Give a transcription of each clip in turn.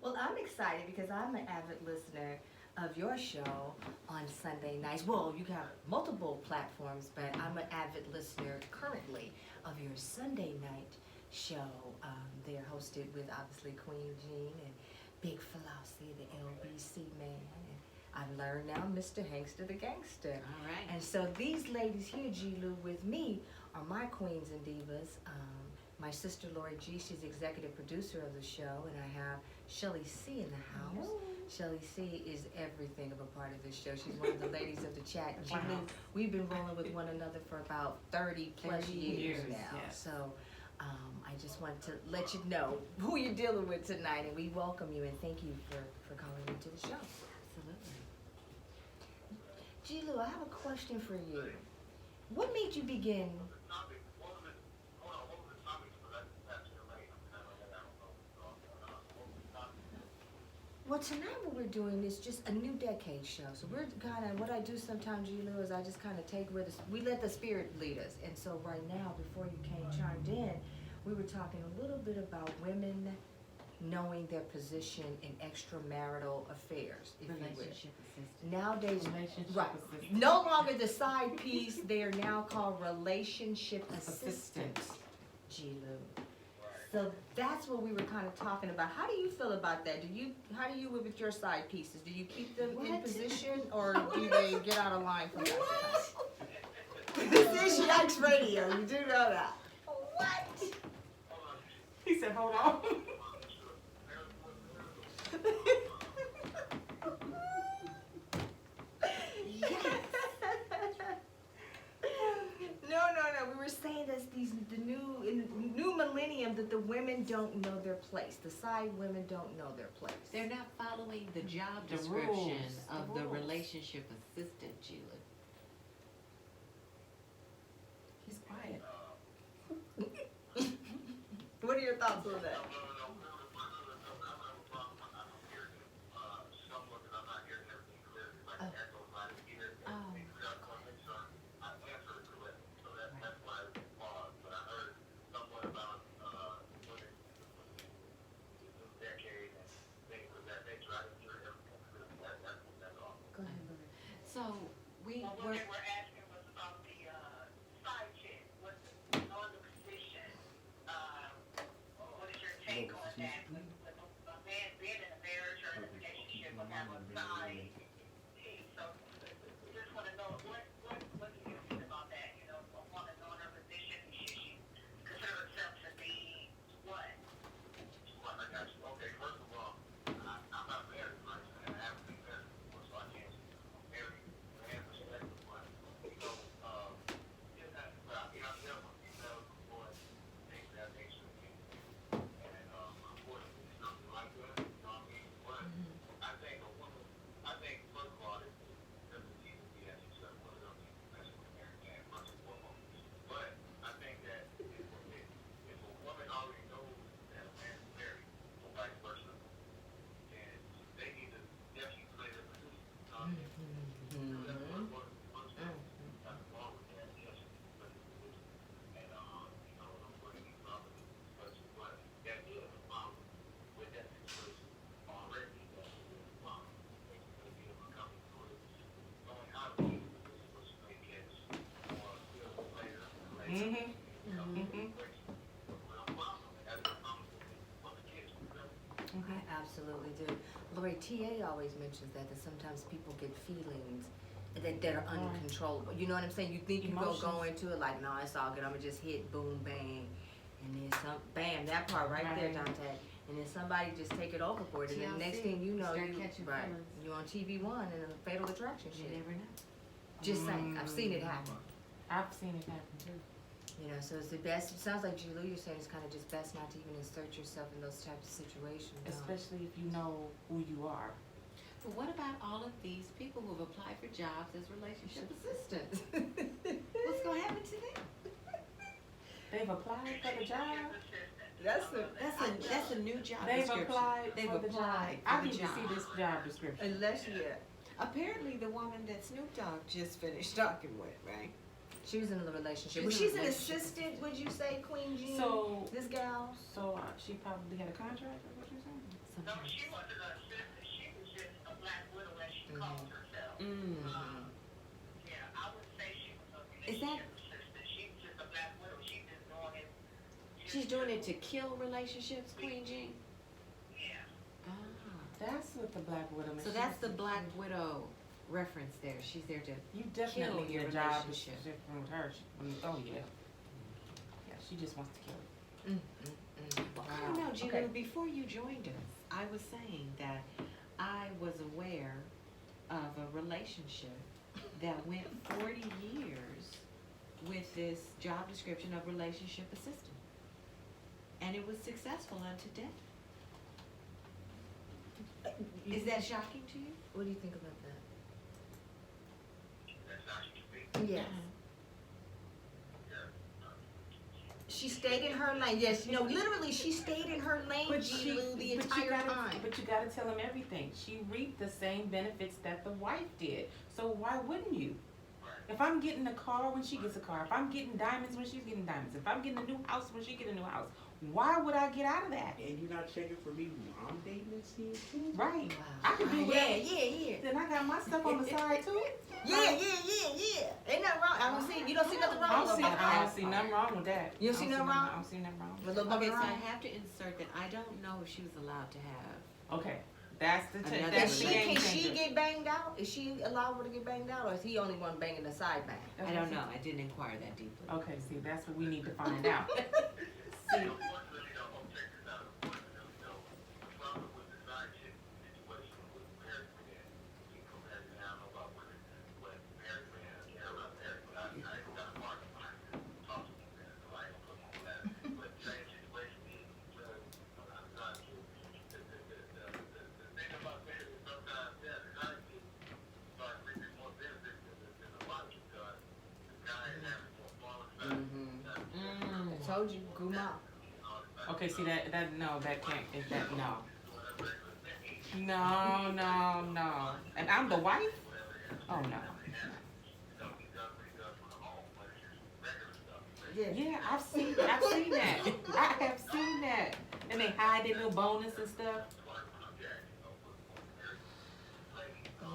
Well, I'm excited because I'm an avid listener of your show on Sunday nights. Well, you got multiple platforms, but I'm an avid listener currently of your Sunday night show. They're hosted with obviously Queen Jean and Big Philosophy, the LBC man. And I've learned now Mr. Hangster the Gangster. All right. And so these ladies here, G. Lou, with me are my queens and divas. My sister Lori G, she's executive producer of the show, and I have Shelly C in the house. Hello. Shelly C is everything of a part of this show. She's one of the ladies of the chat. G. Wow. Lou, we've been rolling with one another for about 30 plus 30 years years, now. yes. So I just want to let you know who you're dealing with tonight, and we welcome you and thank you for calling into the show. Absolutely. G. Lou, I have a question for you. What made you begin? Well, tonight what we're doing is just a new decade show. So we're kind of, what I do sometimes, G. Lou, is I just kind of take where we let the spirit lead us. And so right now, before you came chimed in, we were talking a little bit about women knowing their position in extramarital affairs, if you will. Relationship assistant. Nowadays, Relationship right, assistant. no longer the side piece, they are now called relationship assistants, G. Lou. So that's what we were kind of talking about. How do you feel about that? How do you with your side pieces? Do you keep them in What? position, or do they get out of line from time to time? This is Yikes Radio. You do know that. What? He said, hold on. No. We were saying that's the new millennium that the women don't know their place. The side women don't know their place. They're not following the job The description rules, of the the rules. relationship assistant, Sheila. He's quiet. What are your thoughts on that? Go ahead, Lori. So we Well, what were, they were asking was about the side chick. What's on the position? What is your take on that? With a man being in a marriage or in a relationship will have a side piece. So we just want to know what do you think about that? You know, a woman on her position, should she consider herself to be what? Well, I got you. Okay, first of all, I'm not married, right? And I haven't been married before, so I can't speak from a married man perspective. But, you know, yeah, but I mean, I've dealt with females before, things of that nature. And, unfortunately, something like that, you know what I mean? But I think a woman, first of all, it doesn't need to be, as you said, one of them people messing with a married man, first and foremost. But I think that if a woman already knows that a man is married, or vice versa, then they need to definitely play their position. You know what I mean? So that's one thing. Nothing wrong with that. Yes, you can play your position. And, you know, I'm putting these others in discussion, but that is a problem with that situation already. That is a problem. They can be able to come through it, knowing how to be in a position where she may catch or feel a player relationship. You know, situation. But I'm problem. That's a problem for the kids. I absolutely do. Lori, TA always mentions that sometimes people get feelings that are uncontrollable. You know what I'm saying? You think you Emotions. go into it like, no, it's all good. I'm gonna just hit boom, bang, and then bam, that part right there, Right. Dante. And then somebody just take it overboard, and then the next TLC, thing you know, start you catching right, feelings. you on TV1 and a Fatal Attraction you shit. never know. Just saying, I've seen it happen. I've seen it happen too. You know, so it's the best. It sounds like Julie, you're saying it's kind of just best not to even insert yourself in those types of situations. Especially if you know who you are. But what about all of these people who have applied for jobs as relationship assistants? What's going to happen to them? They've applied for the job. That's a new job They've description. applied They've for the job. applied I for the need to job. see this job description. Unless, yeah, Apparently, the woman that Snoop Dogg just finished talking with, right? she was in a relationship. She's Well, in a she's an relationship. assistant, would you say, Queen Jean? So, This gal? so she probably had a contract, or what you're saying? No, Sometimes. she was She's doing it to kill relationships, Queen Jean? Yeah. Ah. That's what the Black Widow. So that's the Black Widow reference there. She's there to You definitely kill your get a job relationship. description with her. Oh yeah. Yeah, she just wants to kill it. I don't know, Gina, Okay. before you joined us, I was saying that I was aware of a relationship that went 40 years with this job description of relationship assistant. And it was successful unto death. Is that shocking to you? What do you think about that? That's not you speak. Yes. Yeah. She stayed in her lane. Yes, you know, literally, she stayed in her lane, G. Lou, the entire time. But you gotta tell him everything. She reaped the same benefits that the wife did. So why wouldn't you? If I'm getting a car when she gets a car, if I'm getting diamonds when she's getting diamonds, if I'm getting a new house when she get a new house, why would I get out of that? And you're not checking for me who I'm dating and seeing too? Right. Wow. I could do Yeah, whatever. yeah. Then I got my stuff on the side too. Yeah. Ain't nothing wrong. I don't see. You don't see nothing wrong with I that. don't see nothing wrong with that. You don't see nothing wrong? I don't see nothing wrong. With a little Okay, bit so I wrong. have to insert that I don't know if she was allowed to have. Okay. That's the Another that's Is the she, game can she changer. get banged out? Is she allowed to get banged out, or is he only one banging the side bang? I don't know. I didn't inquire that deeply. Okay, see, that's what we need to find out. See, Unfortunately, I'm check this out. Unfortunately, the problem with the side chick situation with married men, people married men, I don't know about women, but married men, yeah, I'm not married, but I ain't got a partner, I can talk to them, man, so I ain't gonna put them on that. But same situation is, I'm side chick. The thing about that is sometimes, yeah, the side chick starts reaping more benefits than the wife because the guy is having more fun with that. I told you, grew up. okay, see that no, that can't is that no. No. And I'm the wife? Oh no. Yeah. Yeah, I've seen that. I have seen that. And they hide their little bonus and stuff.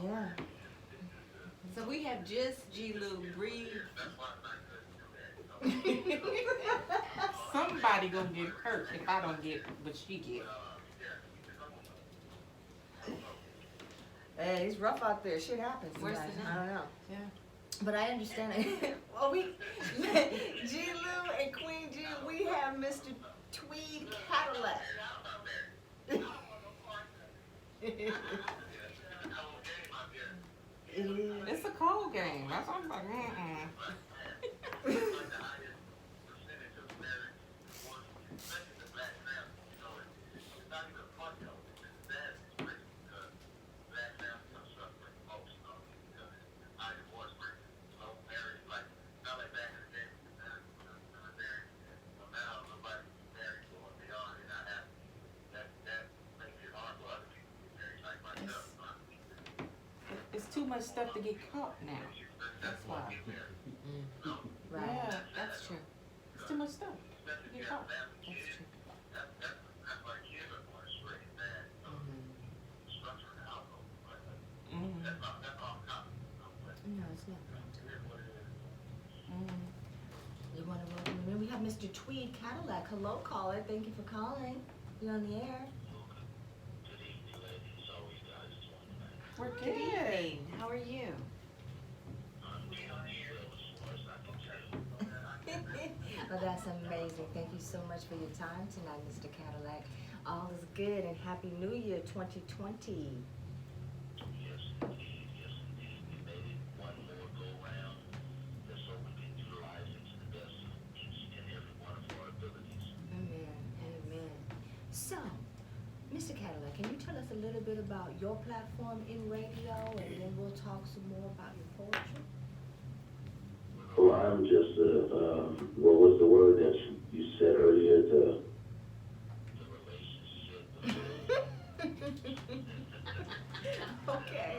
Yeah. So we have just G. Lou breathe. Somebody gonna get hurt if I don't get what she get. Hey, it's rough out there. Shit happens. Worse sometimes. than I don't know. Yeah. But I understand it. Well, G. Lou and Queen G, we have Mr. Tweed Cadillac. It's a cold game. That's what I'm like, It's too much stuff to get caught now. That's why. Right. Yeah, That's true. it's too much stuff to get caught. That's true. Mm-hmm. No, it's not. Mm-hmm. You want to welcome him in? We have Mr. Tweed Cadillac. Hello, caller. Thank you for calling. You're on the air. We're Good good. evening. How are you? Well, that's amazing. Thank you so much for your time tonight, Mr. Cadillac. All is good and Happy New Year 2020. Amen. So, Mr. Cadillac, can you tell us a little bit about your platform in radio, and then we'll talk some more about your poetry? Well, I'm just, what was the word that you said earlier? Okay.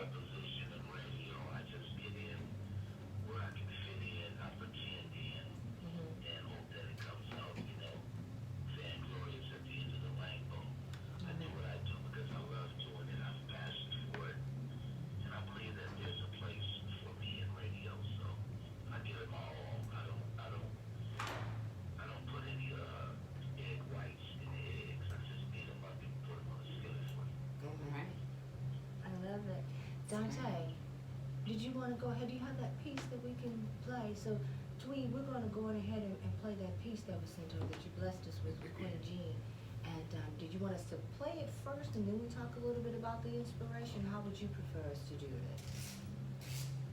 Dante, did you wanna go ahead, do you have that piece that we can play? So, Tweed, we're gonna go on ahead and play that piece that was sent over that you blessed us with Queen Jean. And, did you want us to play it first and then we talk a little bit about the inspiration? How would you prefer us to do this?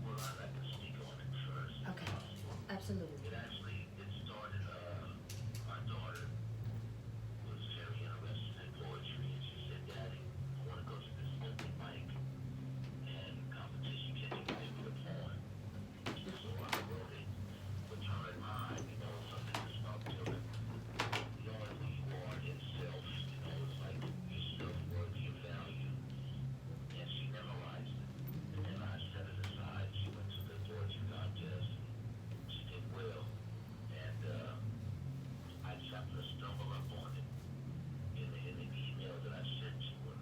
Well, I'd like to speak on it first. if Okay. possible. Absolutely. It started, my daughter was very interested in poetry, and she said, Daddy, I want to go to this open mic and competition. Can you give me a poem? So I wrote it with her in mind, something that's about feeling, knowing who you are in self, it's like your self-worth, your value. And she memorized it. And then I set it aside. She went to the poetry contest. She did well. And I just happened to stumble up on it in the email that I sent to her.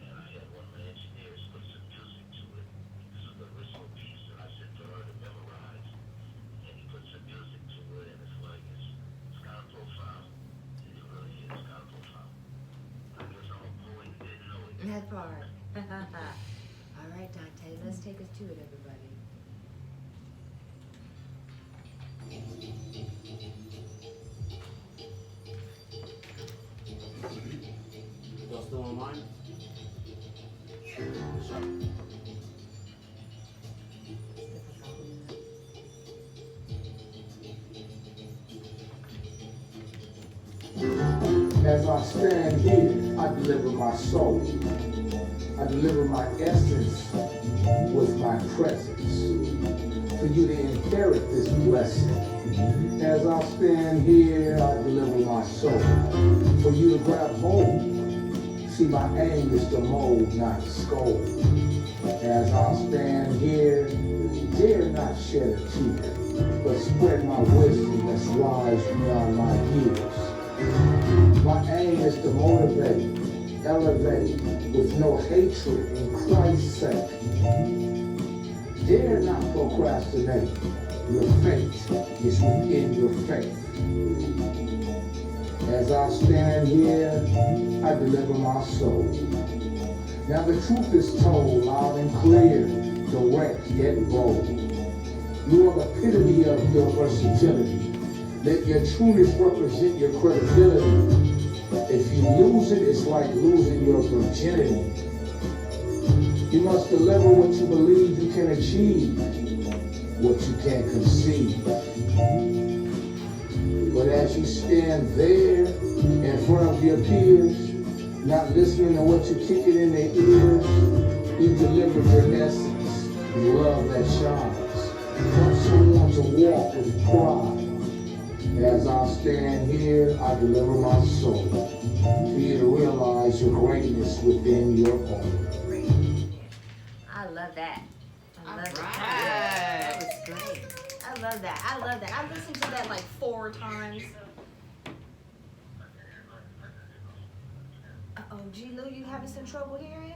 And I had one of my engineers put some music to it. This is the original piece that I sent to her to memorize. And he put some music to it, and it's like, it's kind of profound. It really is kind of profound. I guess I'm a poet and didn't know it. That part. All right, Dante, let's take us to it, everybody. Y'all still online? As I stand here, I deliver my soul. I deliver my essence with my presence for you to inherit this blessing. As I stand here, I deliver my soul for you to grab hold. See, my aim is to mold, not scold. As I stand here, dare not shed a tear, but spread my wisdom that's wise beyond my years. My aim is to motivate, elevate with no hatred in Christ's sake. Dare not procrastinate. Your fate is within your faith. As I stand here, I deliver my soul. Now the truth is told loud and clear, direct yet bold. You are the epitome of your versatility. Let your trueness represent your credibility. If you lose it, it's like losing your virginity. You must deliver what you believe you can achieve, what you can't conceive. But as you stand there in front of your peers, not listening to what you're kicking in their ears, you delivered your essence, love that shines. Help someone to walk with pride. As I stand here, I deliver my soul for you to realize your greatness within your own. I love that. I love All that. right. That was great. I love that. I love that. I listened to that like 4 times. Uh-oh, G. Lou, you having some trouble hearing?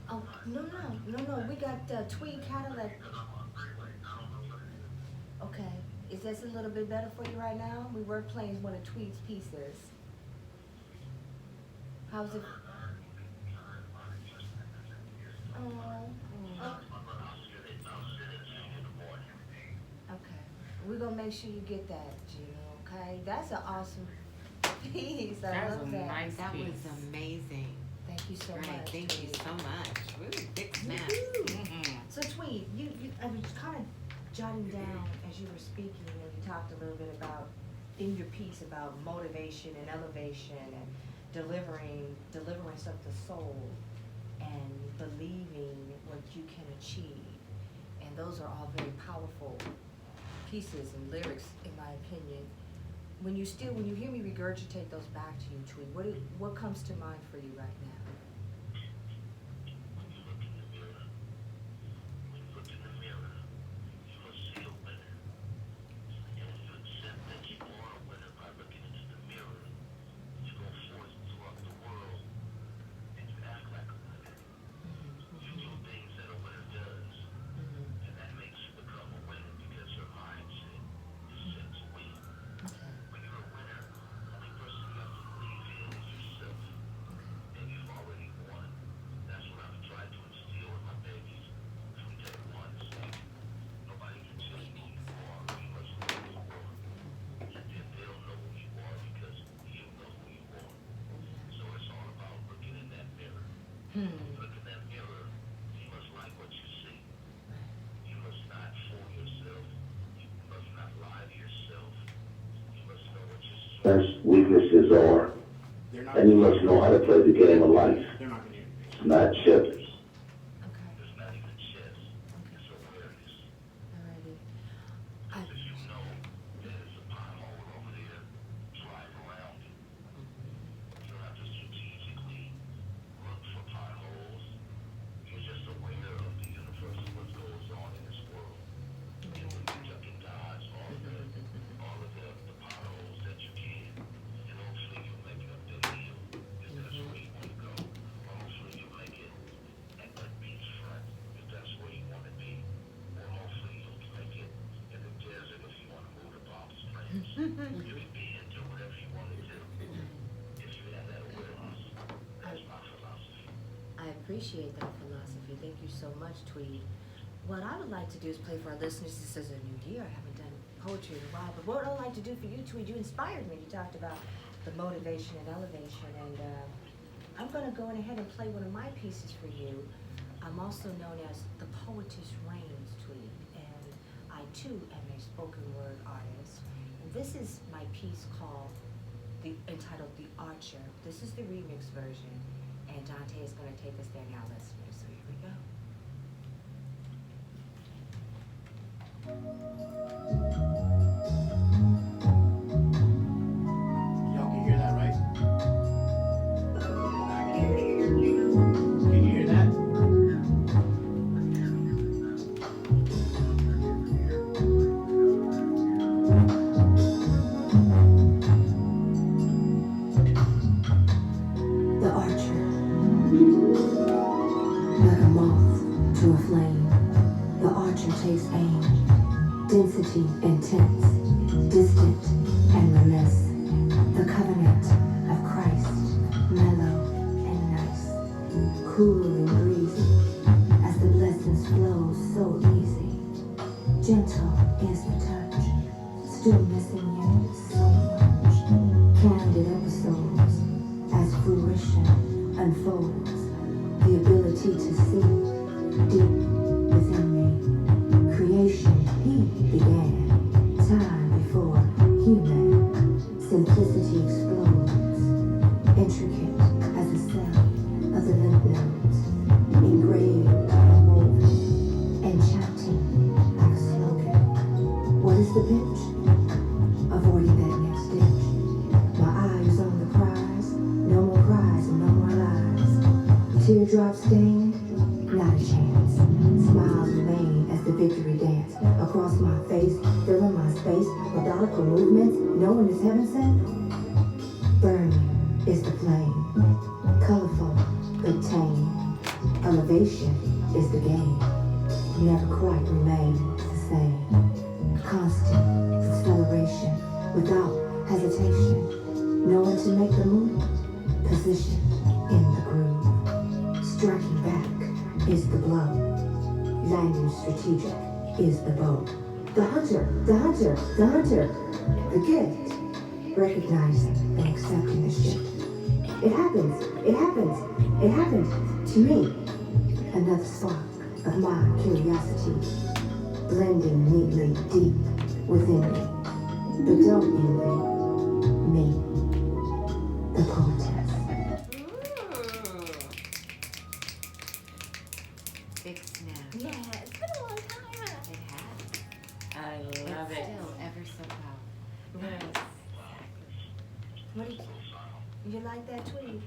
Oh, no. We got Tweed Cadillac. Okay. Is this a little bit better for you right now? We were playing one of Tweed's pieces. How's it? Oh. Okay. We're gonna make sure you get that, Gina, okay? That's an awesome piece. I That was love a that. nice That was piece. amazing. Thank you so Right, much. thank you Tweed. so much. Woo, big snap. Mhm. So Tweed, I was kind of jotting down as you were speaking, and you talked a little bit about, in your piece, about motivation and elevation and deliverance of the soul and believing what you can achieve. And those are all very powerful pieces and lyrics, in my opinion. When you hear me regurgitate those back to you, Tweed, what comes to mind for you right now? Look in that mirror. You must like what you see. You must not fool yourself. You must not lie to yourself. You must know what your That's source. weaknesses are. They're not. And you must know how to play the game of life. They're not gonna hear you. It's not chess. Okay. It's not even chess. It's awareness. Alrighty. Because if you know there's a pothole over there, drive around it. You don't have to strategically look for potholes. You're just aware of the universe and what goes on in this world. And when you duck and dodge all of the potholes that you can, and hopefully you'll make it up that hill if that's where you want to go. Or hopefully you'll make it at that beachfront if that's where you want to be. Or hopefully you'll make it in the desert if you want to move to Palm Springs. You can be into whatever you want to do if you have that awareness. That's my philosophy. I appreciate that philosophy. Thank you so much, Tweed. What I would like to do is play for our listeners. This is a new year. I haven't done poetry in a while. But what I'd like to do for you, Tweed, you inspired me. You talked about the motivation and elevation. And I'm going to go ahead and play one of my pieces for you. I'm also known as the Poetess Reigns, Tweed. And I, too, am a spoken word artist. And this is my piece entitled The Archer. This is the remix version. And Dante is going to take us there now, listeners. So here we go. Y'all can hear that, right? Can you hear that? The archer, like a moth to a flame, the archer takes aim, density intense, distant and remiss, the covenant of Christ, mellow and nice, cool and breezy, as the blessings flow so easy, gentle is the touch, still missing you so much, candid episodes, as fruition unfolds, the ability to see deep within me. Creation he began, time before human. Simplicity explodes, intricate as a cell of the lymph nodes, engraved and woven, enchanting like a slogan. What is the pitch? Avoiding that next ditch. My eyes on the prize, no more cries and no more lies. Teardrops stained, not a chance. Smiles remain as the victory dance across my face, filling my space, methodical movements, knowing it's heaven sent. Burning is the flame, colorful but tame. Elevation is the game, never quite remains the same. Constant acceleration without hesitation, knowing to make the move, position in the groove. Striking back is the blow, landing strategic is the bow. The hunter, the hunter, the hunter, the gift, recognizing and accepting the shift. It happens, it happens, it happened to me. Another spark of my curiosity, blending neatly deep within me. But don't envy me, the poetess. Big snap. Yeah, it's been a long time. It has. I It's love it. still ever so powerful. Yes. What do you like that tweet?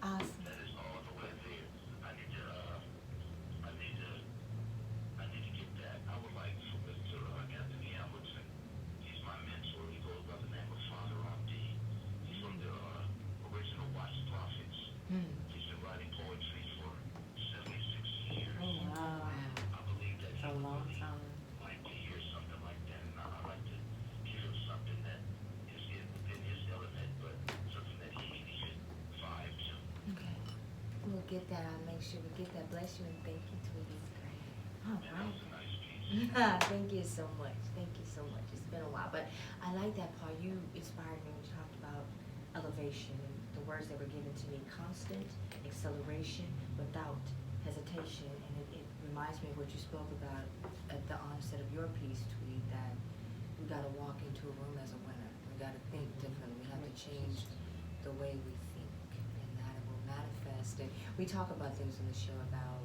Awesome. He's been writing poetry for 76 years. Oh, wow. I believe that It's a long time. like to hear something like that, and I like to give him something that is within his element, but something that he should vibe to. Okay. We'll get that. I'll make sure we get that. Bless you and thank you, Tweety. All And that was right. a nice piece. Thank you so much. Thank you so much. It's been been a while, but I like that part. You inspired me when you talked about elevation and the words that were given to me: constant acceleration without hesitation. And it reminds me of what you spoke about at the onset of your piece, Tweed, that we got to walk into a room as a winner. We got to think differently. We have to change the way we think, and that it will manifest. And we talk about things on the show about,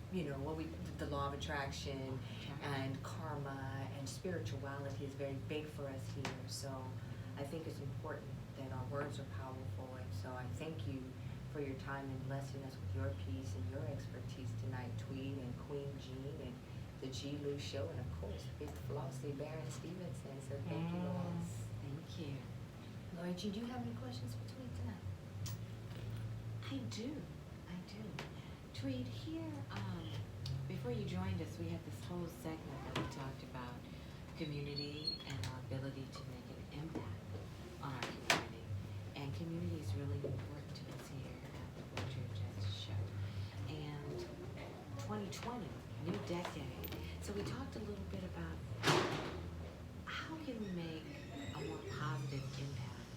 the law of attraction and karma and spirituality is very big for us here. So I think it's important that our words are powerful. And so I thank you for your time and blessing us with your piece and your expertise tonight, Tweed and Queen Jean and the G. Lou Show, and of course, Big Flossie Baron Stevenson. So thank you all. Thank you. Lori G, do you have any questions for Tweed tonight? I do. Tweed, here, before you joined us, we had this whole segment that we talked about community and our ability to make an impact on our community. And community is really important to us here at the POJ Show. And 2020, new decade. So we talked a little bit about how can we make a more positive impact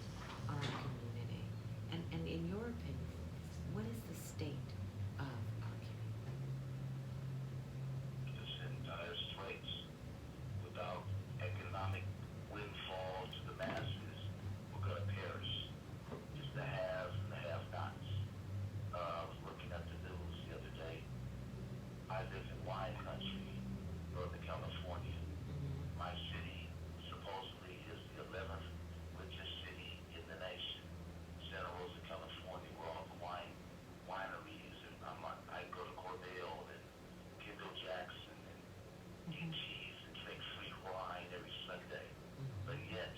on our community. And in your opinion, what is the state of our community? It's in dire straits. Without economic windfall to the masses, we're going to perish. It's the haves and the have-nots. I was looking at the news the other day. I live in wine country, Northern California. My city supposedly is the 11th richest city in the nation. Santa Rosa, California, where all the wineries, and I go to Cordell and Kendall Jackson and eat cheese and drink free wine every Sunday. But yet,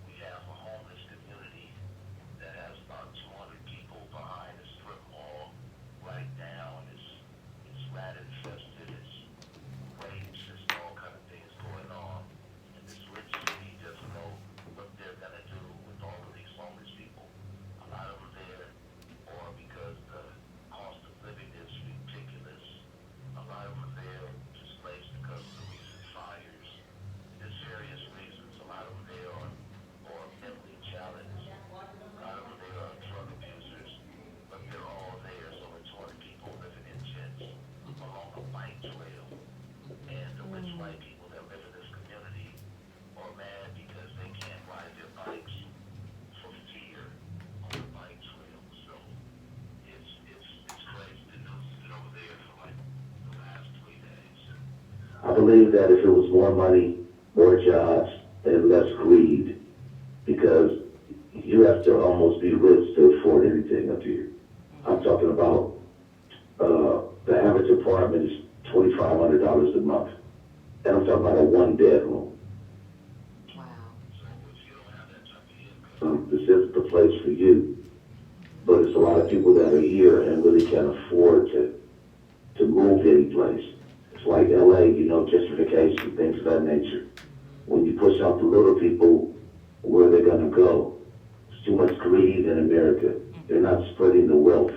we have a homeless community that has about 200 people behind a strip mall right now, and it's rat infested, it's rapes, there's all kind of things going on. And this rich city doesn't know what they're going to do with all of these homeless people. A lot of them there, or because the cost of living is ridiculous. A lot of them there displaced because of the recent fires. There's various reasons. A lot of them there are mentally challenged. A lot of them there are drug abusers. But they're all there, so it's 200 people living in tents along a bike trail. And the rich white people that live in this community are mad because they can't ride their bikes for fear on the bike trail. So it's crazy. The news has been over there for like the last 3 days. I believe that if it was more money, more jobs, and less greed, because you have to almost be rich to afford anything up here. I'm talking about the average apartment is $2,500 a month, and I'm talking about a one-bedroom. Wow. This isn't the place for you, but it's a lot of people that are here and really can't afford to move any place. It's like LA, gentrification, things of that nature. When you push out the little people, where they're going to go? There's too much greed in America. They're not spreading the wealth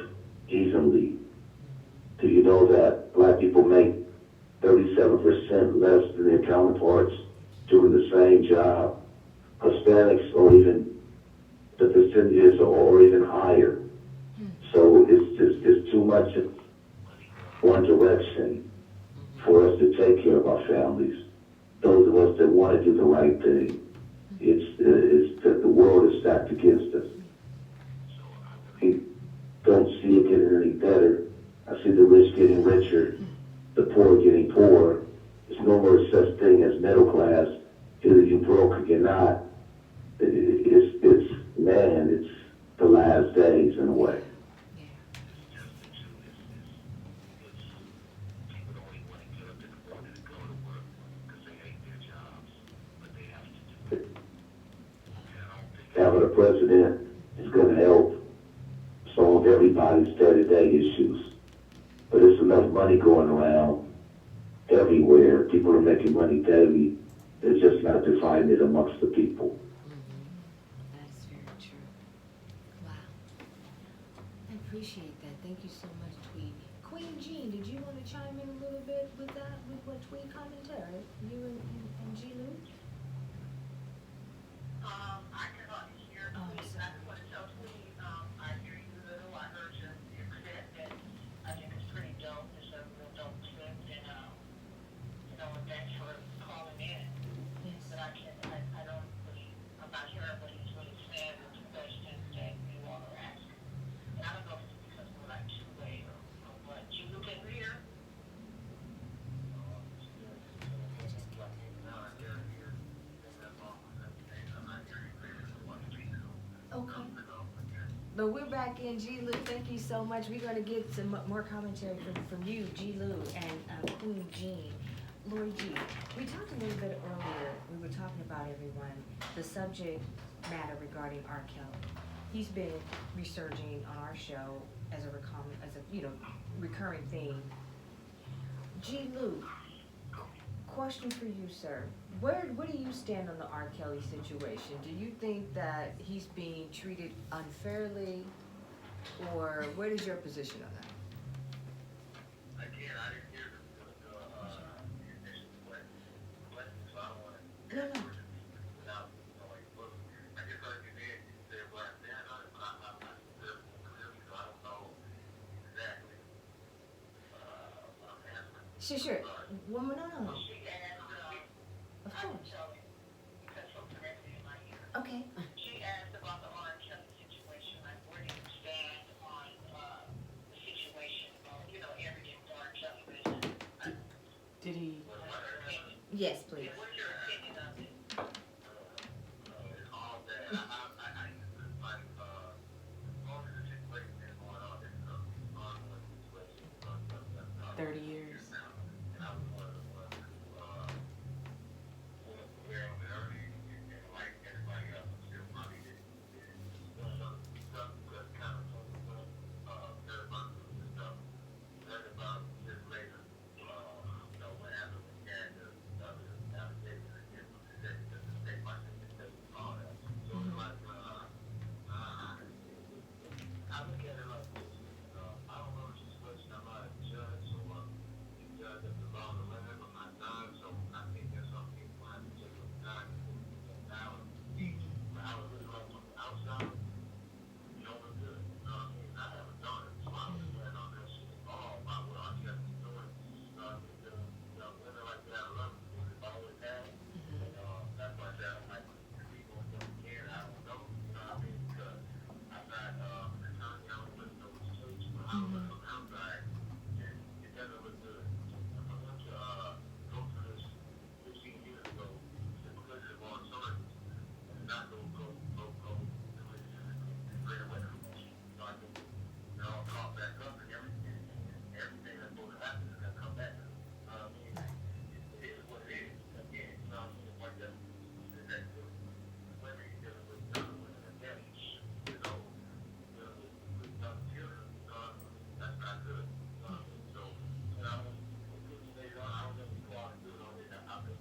evenly. Do you know that black people make 37% less than their counterparts doing the same job? Hispanics, or even the percentages are even higher. So it's too much in one direction for us to take care of our families. Those of us that want to do the right thing, it's that the world is stacked against us. We don't see it getting any better. I see the rich getting richer, the poor getting poorer. There's no more such thing as middle class. Either you broke or you're not. It's the last days in a way. People don't even want to get up in the morning to go to work because they hate their jobs, but they have to do it. And I don't think Having a president is going to help solve everybody's day-to-day issues. But there's enough money going around everywhere. People are making money daily. They're just not dividing it amongst the people. That's very true. Wow. I appreciate that. Thank you so much, Tweed. Queen Jean, did you want to chime in a little bit with that, with what Tweed commented? You and G. Lou? I can hardly hear Oh, Tweet. sorry. I just want to tell Tweet, I hear you a little. I heard your clip, and I think it's pretty dope. It's a real dope clip, and and thanks for calling in. Yes. But I don't really, I'm not hearing what he's really saying with the questions that you all are asking. And I don't know if it's because we're like two-way or what. You can hear? Okay. But we're back in, G. Lou. Thank you so much. We're gonna get some more commentary from you, G. Lou, and Queen Jean. Lori G. We talked a little bit earlier. We were talking about everyone the subject matter regarding R. Kelly. He's been resurging on our show as a recurring theme. G. Lou, question for you, sir. Where do you stand on the R. Kelly situation? Do you think that he's being treated unfairly, or what is your position on that? Again, I didn't hear the initial question, so I don't want to No, answer no. it without knowing. But I just heard you then, you said what I stand on it, but I'm not clearly, so I don't know exactly what I'm answering. Sure. Well, no. She asked, Of I can course. tell it because so directly in my ear. Okay. She asked about the R. Kelly situation, like where do you stand on the situation of, everything with R. Kelly business? Did he? What's your opinion? Yes, please. What's your opinion of it? It's all bad. I used to like, as long as the situation is going on, it's an ongoing situation. 30 years. And I was one of the ones who, was aware of it early, and like everybody else, I'm still probably did some stuff, because kind of heard about the stuff, heard about years later, what happened with Canada, other allegations against the state by state, all that. So it's like, I look at it like this, I don't know the situation, I'm not a judge, so the judge has the law to limit, I'm not done, so I think there's some people have to take some time to get down. But I would really like from the outside, it's good, I have a daughter, so I was glad on that shit, all about what I kept doing, women like that, I love them, I always have, and that's why I said, I'm like, people don't care, I don't know, you know what I mean, because I'm not an attorney, I don't really know what to say, but I look from the outside, and it doesn't look good. And for them to go through this 15 years ago, because it was authorities, and not go do it straight away. So I think they're all caught back up, and everything that's supposed to happen is going to come back. I mean, it is what it is. Again, it's like that. That women dealing with young women and men, dealing with young children, that's not good. So, I mean, 50 days on, I don't think we go out and do it on it. I've been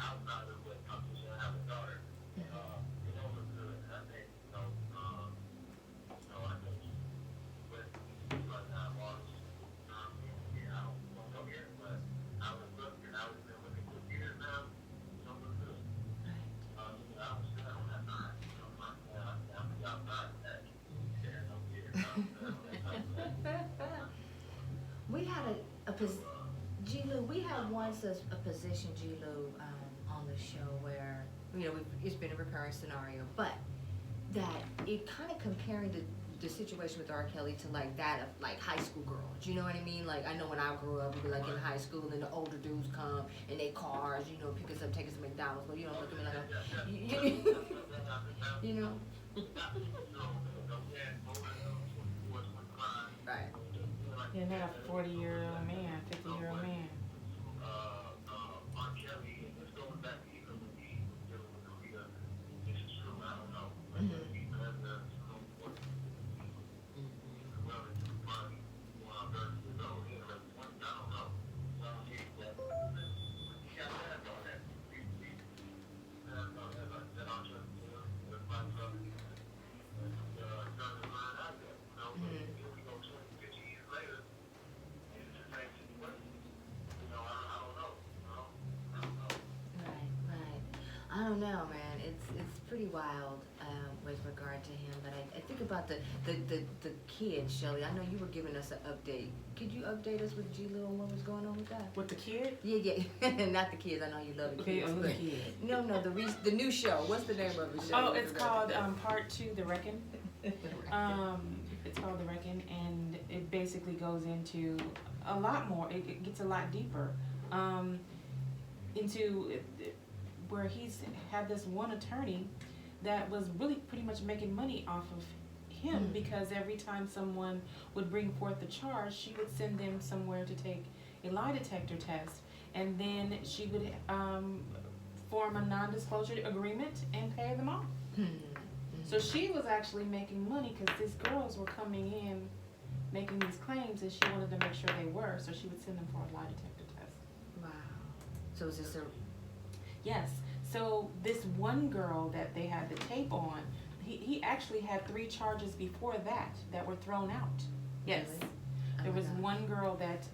outside of it, I'm just going to have a daughter. It don't look good. And I think, I think, but like I'm always, I don't know yet, but I was looking, I was been looking for years now. It don't look good. I don't have time. I'm outside that. We had G. Lou, we had once a position, G. Lou, on the show where, it's been a recurring scenario, but that it kind of comparing the situation with R. Kelly to like that of like high school girls. You know what I mean? Like I know when I grew up, we were like in high school and the older dudes come in their cars, pick us up, take us to McDonald's, but you don't look at me like you know? Right. Yeah, not a 40-year-old man, 50-year-old man. R. Kelly, and this goes back to even when he was dealing with Korea, this is true, I don't know. But he has the Supreme Court, well, it's probably 30 years old, I don't know. He got mad on that. He mad on that R. Kelly, with my brother, and turned his mind out there, here we go 20, 50 years later, and it's the same situation. I don't know. Right. I don't know, man. It's it's pretty wild, with regard to him, but I think about the kid, Shelley. I know you were giving us an update. Could you update us with G-Lil and what was going on with that? With the kid? Yeah, not the kids. I know you love the Okay, kids. the but- kid. No, the new show. What's the name of the show? Oh, it's called Part 2, The Reckon. It's called The Reckon, and it basically goes into a lot more. It gets a lot deeper into where he's had this one attorney that was really pretty much making money off of him because every time someone would bring forth a charge, she would send them somewhere to take a lie detector test, and then she would form a non-disclosure agreement and pay them off. So she was actually making money because these girls were coming in making these claims, and she wanted to make sure they were, so she would send them for a lie detector test. Wow. So is this a... Yes. So this one girl that they had the tape on, he actually had 3 charges before that were thrown out. Yes. Really? Oh There my was gosh. one girl that,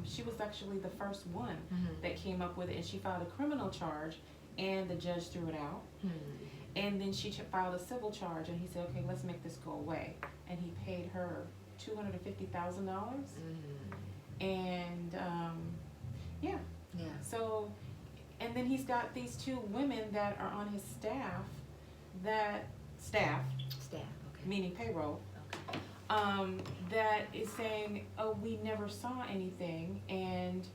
she was actually the first one that came up with it, and she filed a criminal charge, and the judge threw it out. And then she filed a civil charge, and he said, okay, let's make this go away. And he paid her $250,000. And, yeah. Yeah. So, and then he's got these 2 women that are on his staff, Staff, okay. meaning payroll, Okay. that is saying, oh, we never saw anything, and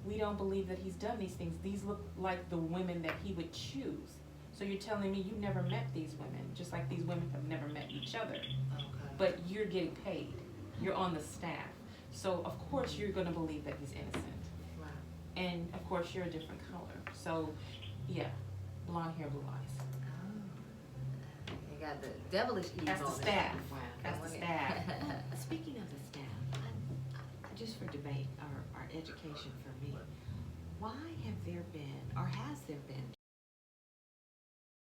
we don't believe that he's done these things. These look like the women that he would choose. So you're telling me you never met these women, just like these women have never met each other, Okay. but you're getting paid. You're on the staff. So of course you're gonna believe that he's innocent. Wow. And of course you're a different color. So yeah, blonde hair, blue eyes. Oh. You got the devilish Eve That's the on it. staff. Wow. That's the staff. Speaking of the staff, just for debate or education for me, why have there been, or has there been,